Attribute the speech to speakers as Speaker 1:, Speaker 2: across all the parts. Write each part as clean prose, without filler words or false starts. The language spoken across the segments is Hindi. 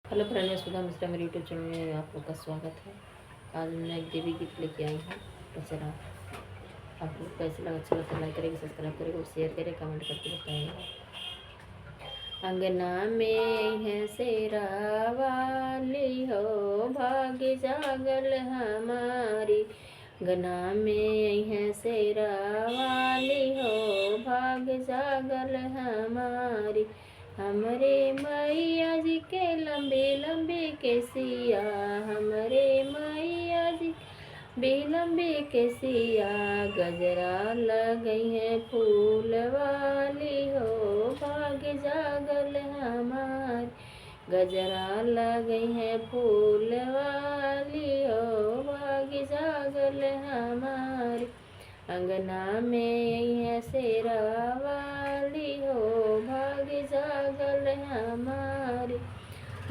Speaker 1: हेलो फ्रेंड, मैं सुधा मिश्रा, मेरे यूट्यूब चैनल में आप लोग का स्वागत है। आज मैं एक देवी गीत लेके आई हूँ। तो चला आप लोग कैसे लगा, अच्छा लगता है लाइक करेंगे, सब्सक्राइब करेंगे और शेयर करें, कमेंट करके बताइएगा। अंगना में है शेरा वाली हो, भाग्य जागल हमारी। अंगना में है शेरा वाली हो, भाग्य जागल हमारी। हमरे मैया जी के लंबे लंबे केसिया, हमरे मैया जी लंबे केसिया। गजरा लगई है फूल वाली हो, भाग्य जागल हमार। गजरा लगई है फूल वाली हो, भाग्य जागल हमार। अंगना में है शेरा वाली हो, भाग्य जागल हमारी।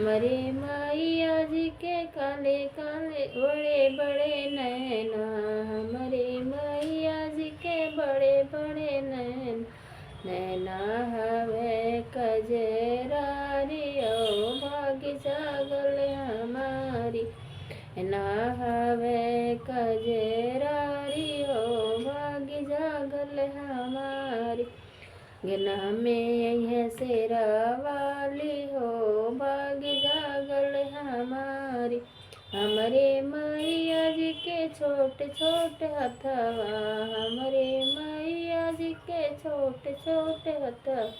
Speaker 1: मरे मैया जी के काले काले बड़े बड़े नैना, हमारे मैया जी के बड़े बड़े नैना हवे कजरारी ओ, भाग्य जागल हमारी। ना हवे कजरारी हो, भाग्य जागल हमारी। गना में है शेरा वाली हो, भाग्य जागल हमारी। हमारे मैया जी के छोटे छोटे हथवा, हमारे मैया जी के छोटे छोटे हथवा।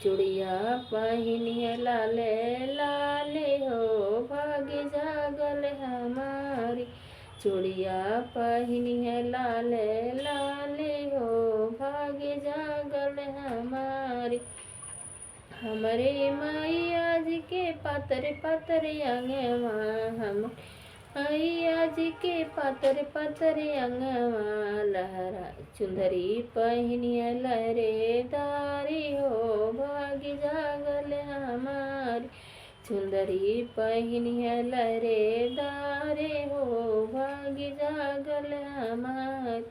Speaker 1: चूड़िया पहिनिए लाले लाले हो, भाग्य जागल हमारी। चूड़िया पहिनिए लाले लाले हो, भाग्य जागल हमारी। हमारे मैया जी के पातर पातर अंगवा, हम मैया जी के पातर पातर अंगवा। लहरा चुंदरी पहिनिए लहरेदारी हो, भाग्य जागल हमारी। चुंदरी पहिनिए लहरेदारे हो, भाग्य जागल हमारी।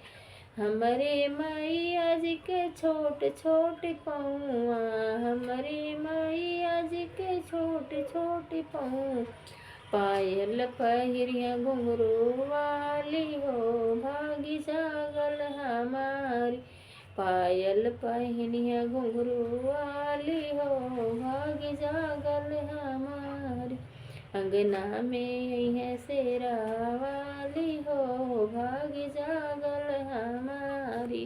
Speaker 1: हमारे मैया जी के छोटे छोटे पौआ, हमारे मैया जी के छोटे छोटे पौआ। पायल पहिरिया घुंघरू वाली हो, भाग्य जागल हमारी। पायल पहिनिया घुंघरू वाली हो, भाग्य जागल हमारी। अंगना में है शेरा वाली हो, भाग्य जागल हमारी।